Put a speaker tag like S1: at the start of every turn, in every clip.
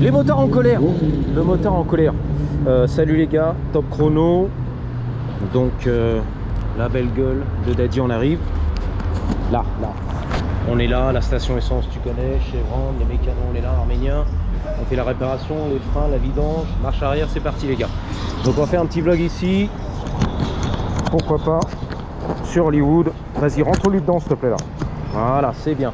S1: Les motards en colère. Le motard en colère. Salut les gars, top chrono. Donc la belle gueule de Daddy, on arrive. Là. On est là, la station essence tu connais, Chevron, les mécanos on est là, arménien. On fait la réparation, les freins, la vidange, marche arrière, c'est parti les gars. Donc on va faire un petit vlog ici. Pourquoi pas sur Hollywood. Vas-y, rentre-lui dedans s'il te plaît là. Voilà, c'est bien.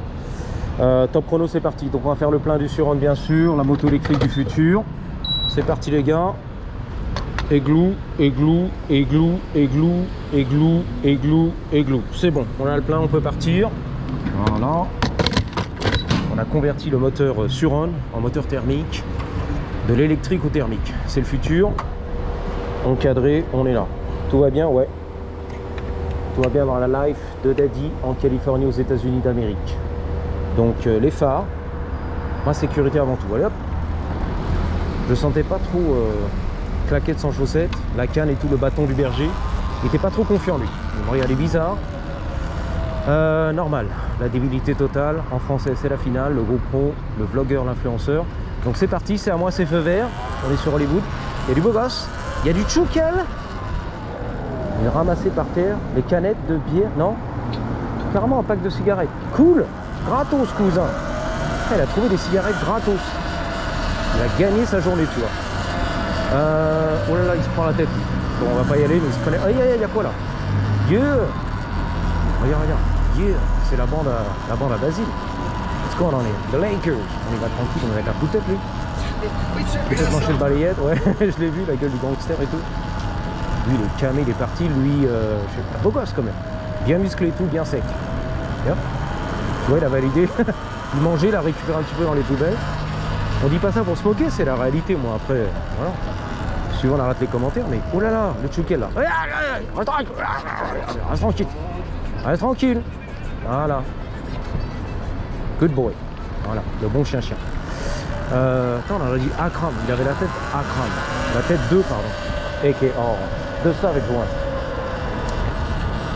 S1: Top chrono, c'est parti. Donc on va faire le plein du Suron bien sûr, la moto électrique du futur. C'est parti les gars. Églou. C'est bon, on a le plein, on peut partir. Voilà. On a converti le moteur Suron en moteur thermique. De l'électrique au thermique. C'est le futur. Encadré, on est là. Tout va bien, ouais. Tout va bien dans la life de Daddy en Californie aux États-Unis d'Amérique. Donc les phares, ma sécurité avant tout. Allez hop. Je sentais pas trop claquette sans chaussettes, la canne et tout, le bâton du berger. Il était pas trop confiant lui. Il me regardait bizarre. Normal, la débilité totale. En français c'est la finale, le GoPro, le vlogueur, l'influenceur. Donc c'est parti, c'est à moi, c'est feu vert. On est sur Hollywood. Il y a du beau gosse, il y a du tchoukel. Il est ramassé par terre, les canettes de bière, non? Carrément un pack de cigarettes. Cool, gratos cousin. Il a trouvé des cigarettes gratos. Il a gagné sa journée, tu vois. Oh là là, il se prend la tête. Bon, on va pas y aller, mais il se prenait. Il y a quoi là? Yeah. Regarde. Yeah. C'est la bande à Basile. What's going on here? The Lakers. On y va tranquille, on va avec la boutette lui. Peut-être manger le balayette, ouais, je l'ai vu, la gueule du gangster et tout. Lui, le camé, il est parti, lui, je sais pas, beau gosse quand même. Bien musclé et tout, bien sec. Yep. Ouais, il a validé. Il mangeait, il a récupéré un petit peu dans les poubelles. On dit pas ça pour se moquer, c'est la réalité, moi, après, voilà. Suivant, on arrête les commentaires, mais oh là là, le tchoukel là. Reste tranquille. Reste tranquille. Voilà. Good boy. Voilà, le bon chien. Attends, on a dit Akram, il avait la tête Akram. La tête 2, pardon. AKR. De ça avec joint.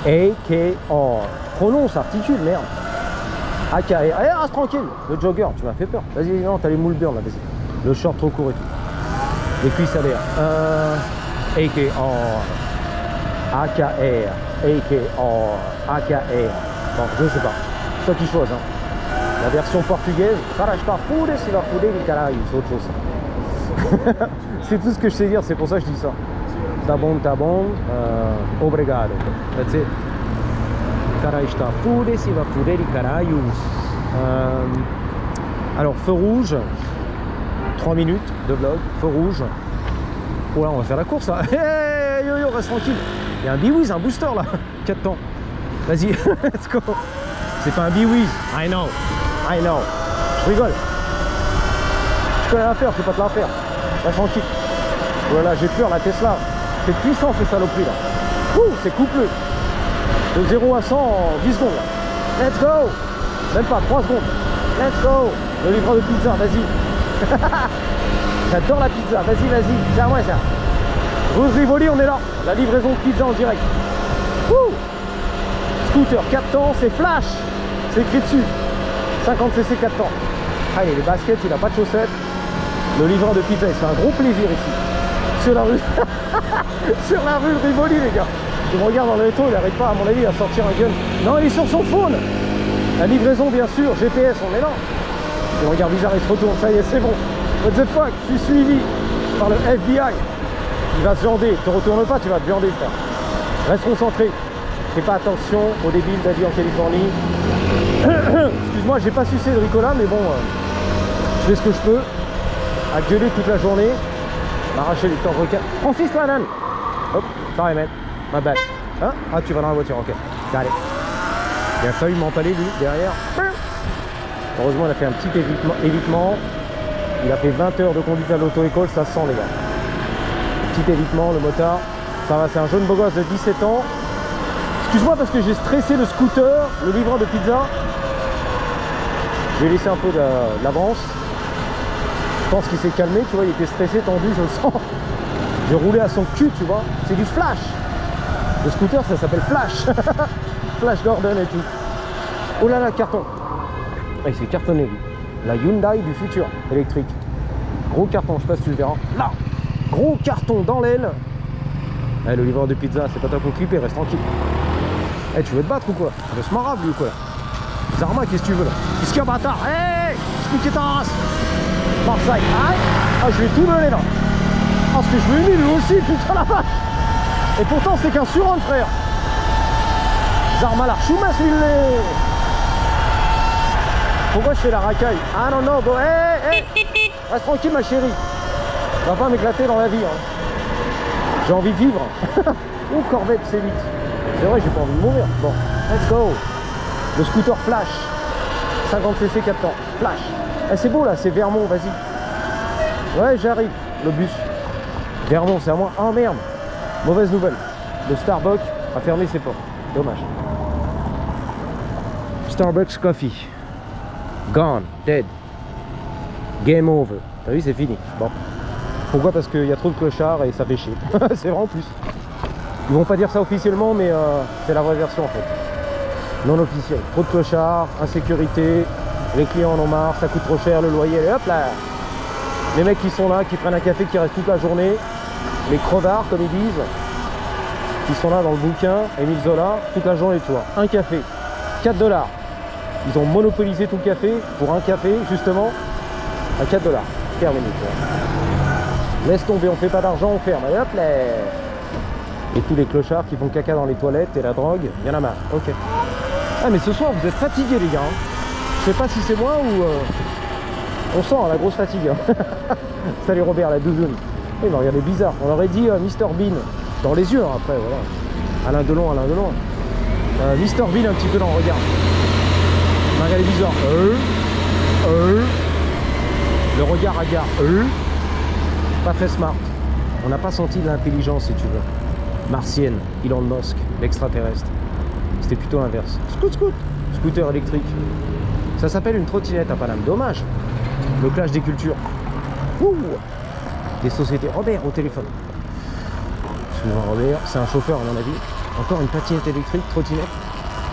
S1: AKR. Prononce, articule, merde. AKR. Allez, reste tranquille. Le jogger, tu m'as fait peur. Vas-y, non, t'as les moules burn là, vas-y. Le short trop court et tout. Les cuisses à l'air. AKR. AKR. AKR. Bon, je sais pas. C'est toi qui choisis, hein. La version portugaise, c'est autre chose. C'est tout ce que je sais dire, c'est pour ça que je dis ça. Tá bom, obrigado. That's it. Caralho está foda-se, va foder e caralho. Alors, feu rouge, 3 minutes de vlog, feu rouge. Oh là, on va faire la course là. Hey, yo, reste tranquille. Il y a un Biwiz, un booster là, 4 temps. Vas-y, let's go. C'est pas un Biwiz, I know. Je rigole. Je connais l'affaire, je peux pas te la faire. Reste tranquille. Voilà, j'ai peur, la Tesla. C'est puissant ces saloperies là. Ouh, c'est couplé. De 0 à 100 en 10 secondes là. Let's go. Même pas 3 secondes. Let's go. Le livreur de pizza, vas-y. J'adore la pizza, vas-y. C'est à moi ça. Rue Rivoli, on est là. La livraison de pizza en direct. Ouh. Scooter 4 temps, c'est flash. C'est écrit dessus. 50cc 4 temps. Allez, les baskets, il n'a pas de chaussettes. Le livreur de pizza, il se fait un gros plaisir ici. Sur la rue. Sur la rue de Rivoli, les gars. Je me regarde dans le métro, il n'arrête pas, à mon avis, à sortir un gun. Non, il est sur son phone. La livraison, bien sûr. GPS, on est là. Je me regarde bizarre, il se retourne. Ça y est, c'est bon. What the fuck, je suis suivi par le FBI. Il va se viander. Te retourne pas, tu vas te viander, frère. Reste concentré. Fais pas attention aux débiles Daddy en Californie. Excuse-moi, j'ai pas sucé de Ricola, mais bon, je fais ce que je peux. À gueuler toute la journée, m'arracher les temps de requin. Francis Lanan. Hop, sorry man, my bad. Hein? Ah, tu vas dans la voiture, ok. Allez. Il a failli m'empaler lui derrière. Heureusement, il a fait un petit évitement. Il a fait 20 heures de conduite à l'auto-école, ça sent les gars. Petit évitement, le motard. Ça va, c'est un jeune beau gosse de 17 ans. Excuse-moi parce que j'ai stressé le scooter, le livreur de pizza. Je vais laisser un peu de l'avance. Je pense qu'il s'est calmé, tu vois, il était stressé, tendu, je le sens. J'ai roulé à son cul, tu vois. C'est du flash. Le scooter, ça s'appelle Flash. Flash Gordon et tout. Oh là là, carton. Ah, il s'est cartonné, lui. La Hyundai du futur électrique. Gros carton, je sais pas si tu le verras. Là, gros carton dans l'aile. Eh, le livreur de pizza, c'est pas toi qu'on clipper, reste tranquille. Eh, tu veux te battre ou quoi? Tu veux se marrer lui ou quoi? Zarma, qu'est-ce que tu veux là? Qu'est-ce qu'il y a, bâtard? Eh, expliquez ta race. Marseille, aïe. Ah, je vais tout donner là. Ah, ce que je veux lui aussi, putain la vache. Et pourtant, c'est qu'un surhomme, frère. Zarma l'archouma, celui-là. Pourquoi je fais la racaille? Ah non, non, bon, hé, reste tranquille, ma chérie. On va pas m'éclater dans la vie. Hein. J'ai envie de vivre. Oh, Corvette, c'est vite. C'est vrai, j'ai pas envie de mourir. Bon, let's go. Le scooter Flash. 50cc 4 temps. Flash. Eh, c'est beau là, c'est Vermont, vas-y. Ouais, j'arrive. Le bus. Vermont, c'est à moi. Oh merde. Mauvaise nouvelle. Le Starbucks a fermé ses portes. Dommage. Starbucks Coffee. Gone. Dead. Game over. T'as vu, c'est fini. Bon. Pourquoi? Parce qu'il y a trop de clochards et ça fait chier. C'est vrai en plus. Ils vont pas dire ça officiellement, mais c'est la vraie version en fait. Non officielle. Trop de clochards, insécurité, les clients en ont marre, ça coûte trop cher, le loyer, et hop là. Les mecs qui sont là, qui prennent un café, qui restent toute la journée, les crevards comme ils disent, qui sont là dans le bouquin, Émile Zola, toute la journée, tu vois. Un café, 4 $. Ils ont monopolisé tout le café pour un café, justement, à 4 $. Terminé, tu vois. Laisse tomber, on fait pas d'argent, on ferme. Et hop là. Et tous les clochards qui font caca dans les toilettes et la drogue, il y en a marre. Ok. Ah mais ce soir vous êtes fatigués les gars. Hein. Je sais pas si c'est moi ou... On sent la grosse fatigue. Hein. Salut Robert, la doudoune. Il m'a regardé bizarre. On aurait dit Mr Bean. Dans les yeux hein, après, voilà. Alain Delon, Alain Delon. Mr Bean un petit peu dans le regard. Il m'a regardé bizarre. Le regard hagard. Pas très smart. On n'a pas senti de l'intelligence si tu veux. Martienne, Elon Musk, l'extraterrestre. C'était plutôt l'inverse. Scooter électrique. Ça s'appelle une trottinette à Paname. Dommage. Le clash des cultures. Ouh. Des sociétés. Robert au téléphone. Excuse-moi Robert, c'est un chauffeur à mon avis. Encore une patinette électrique, trottinette.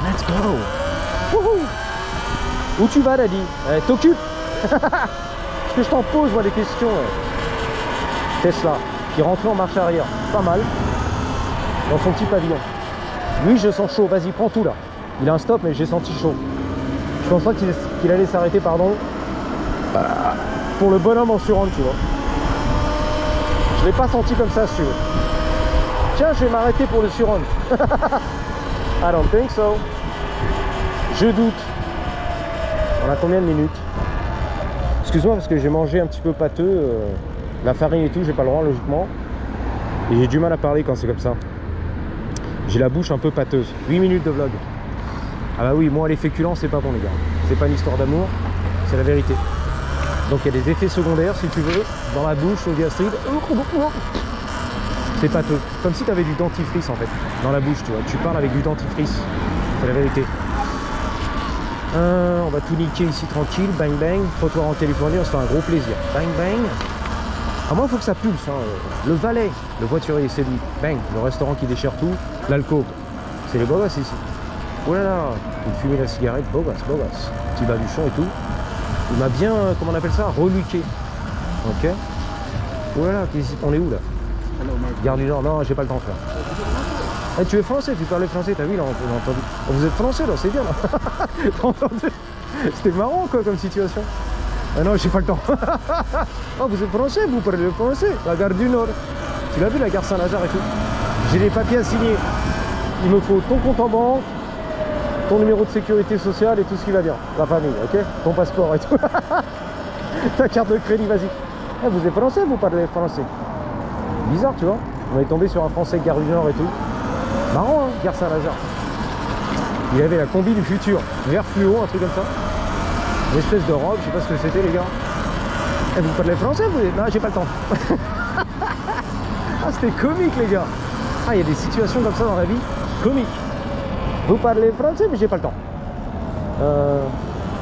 S1: Let's go. Où tu vas Daddy? T'occupes. Est-ce que je t'en pose moi des questions? Tesla, qui rentrait en marche arrière. Pas mal. Dans son petit pavillon. Lui je sens chaud, vas-y prends tout là. Il a un stop mais j'ai senti chaud. Je pense pas qu'il allait s'arrêter, pardon. Pour le bonhomme en surhomme, tu vois. Je l'ai pas senti comme ça si tu veux. Tiens, je vais m'arrêter pour le surhomme. I don't think so. Je doute. On a combien de minutes? Excuse-moi parce que j'ai mangé un petit peu pâteux. La farine et tout, j'ai pas le droit logiquement. Et j'ai du mal à parler quand c'est comme ça. J'ai la bouche un peu pâteuse. 8 minutes de vlog. Ah bah oui, moi les féculents c'est pas bon les gars. C'est pas une histoire d'amour, c'est la vérité. Donc il y a des effets secondaires si tu veux, dans la bouche, au gastrite. C'est pâteux. Comme si tu avais du dentifrice en fait, dans la bouche tu vois. Tu parles avec du dentifrice. C'est la vérité. On va tout niquer ici tranquille, bang bang. Trottoir en Californie, c'est un gros plaisir. Bang bang. Ah moi il faut que ça pulse, hein. Le valet, le voiturier c'est lui, bang, le restaurant qui déchire tout, l'alcool, c'est les beaux gosses ici. Oh là là, il fumait la cigarette, beau gosse, petit baluchon et tout. Il m'a bien, comment on appelle ça, reluqué. Ok. Oh là là, on est où là? Gare du Nord, non j'ai pas le temps frère. Eh, tu es français, tu parlais français, t'as vu là, on a entendu. Oh, vous êtes français là, c'est bien là. T'as entendu? C'était marrant quoi comme situation. Ah non, j'ai pas le temps. Oh, vous êtes français, vous parlez français. La gare du Nord. Tu l'as vu, la gare Saint-Lazare et tout. J'ai les papiers à signer. Il me faut ton compte en banque, ton numéro de sécurité sociale et tout ce qui va bien. La famille, ok? Ton passeport et tout. Ta carte de crédit, vas-y. Ah, vous êtes français, vous parlez français. Bizarre, tu vois. On est tombé sur un français gare du Nord et tout. Marrant, hein, gare Saint-Lazare. Il avait la combi du futur. Vert fluo, un truc comme ça. Une espèce de robe, je sais pas ce que c'était les gars. Eh, vous parlez français vous? Non, j'ai pas le temps. Ah, c'était comique les gars. Ah, il y a des situations comme ça dans la vie. Comique. Vous parlez français mais j'ai pas le temps.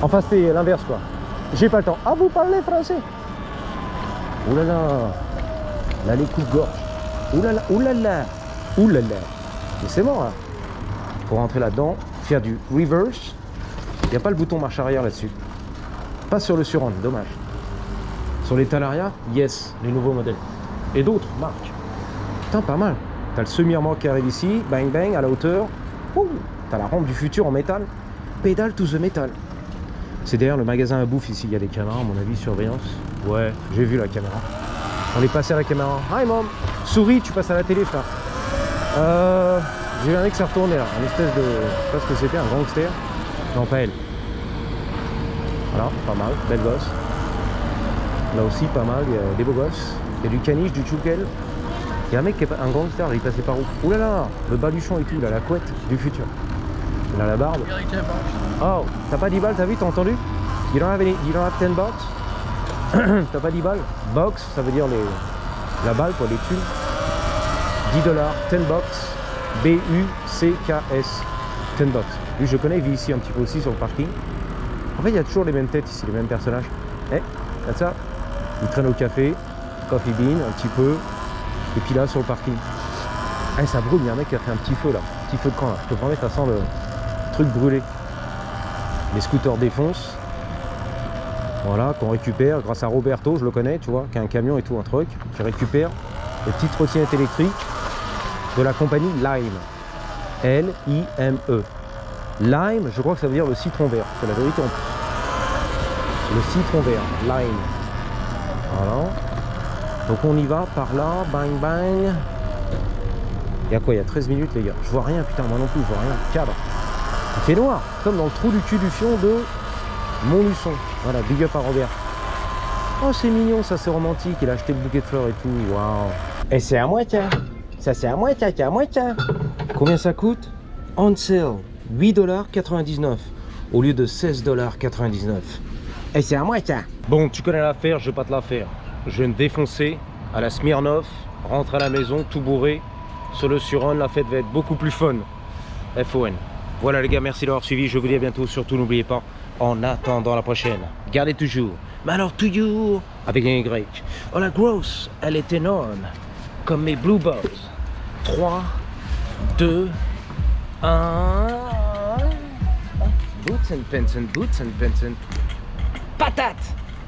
S1: Enfin c'était l'inverse quoi. J'ai pas le temps. Ah, vous parlez français? Ouh là là. Là les coups de gorge. Ouh là là. Ouh là là. Ouh là là. Mais c'est mort là. Faut rentrer là-dedans. Faire du reverse. Il n'y a pas le bouton marche arrière là-dessus. Pas sur le surhomme, dommage. Sur les Talaria, yes, les nouveaux modèles. Et d'autres marques. Putain, pas mal. T'as le semi-remorque qui arrive ici, bang bang, à la hauteur. T'as la rampe du futur en métal. Pédale to the metal. C'est derrière le magasin à bouffe ici, il y a des caméras, à mon avis, surveillance. Ouais, j'ai vu la caméra. On est passé à la caméra. Hi mom. Souris, tu passes à la télé, frère. J'ai vu un mec qui s'est retourné là, un espèce de... Je sais pas ce que c'était, un gangster. Non, pas elle. Voilà, pas mal, belle gosse. Là aussi, pas mal, il y a des beaux gosses. Il y a du caniche, du tchoukel. Il y a un mec qui est un gangster, il passait par où? Ouh là là, le baluchon et tout, il a la couette du futur. Il a la barbe. Oh, t'as pas 10 balles, t'as vu, t'as entendu? You don't have 10 bucks? T'as pas 10 balles? Box, ça veut dire la balle, quoi, les thunes. 10 dollars, 10 bucks. B-U-C-K-S. 10 bucks. Lui, je connais, il vit ici un petit peu aussi sur le parking. En fait, il y a toujours les mêmes têtes ici, les mêmes personnages. Eh, regarde ça. Il traîne au café, coffee bean, un petit peu. Et puis là, sur le parking. Eh, ça brûle, il y a un mec qui a fait un petit feu là. Petit feu de camp là. Je te promets, ça sent le truc brûlé. Les scooters défoncent. Voilà, qu'on récupère grâce à Roberto, je le connais, tu vois, qui a un camion et tout, un truc, qui récupère les petites trottinettes électriques de la compagnie Lime. L-I-M-E. Lime, je crois que ça veut dire le citron vert. C'est la vérité. Le citron vert, Lime. Voilà. Donc on y va par là, bang bang. Il y a quoi? Il y a 13 minutes les gars. Je vois rien, putain, moi non plus, je vois rien. Cadre. Il fait noir, comme dans le trou du cul du fion de Montluçon. Voilà, big up à Robert. Oh, c'est mignon, ça, c'est romantique. Il a acheté le bouquet de fleurs et tout. Waouh. Et c'est à moi, tiens. Ça, c'est à moi, tiens, à moi, tiens. Combien ça coûte? On sale, 8,99 $ au lieu de 16,99 $. Et c'est à moi, tiens. Bon, tu connais l'affaire, je vais pas te la faire. Je viens de défoncer à la Smirnoff, rentre à la maison, tout bourré. Sur le Suron, la fête va être beaucoup plus fun. FON. Voilà les gars, merci d'avoir suivi. Je vous dis à bientôt. Surtout, n'oubliez pas, en attendant la prochaine, gardez toujours, mais alors toujours, avec un Y. Oh la grosse, elle est énorme, comme mes Blue Balls. 3, 2, 1. Boots and pants and boots and pants and... Patate!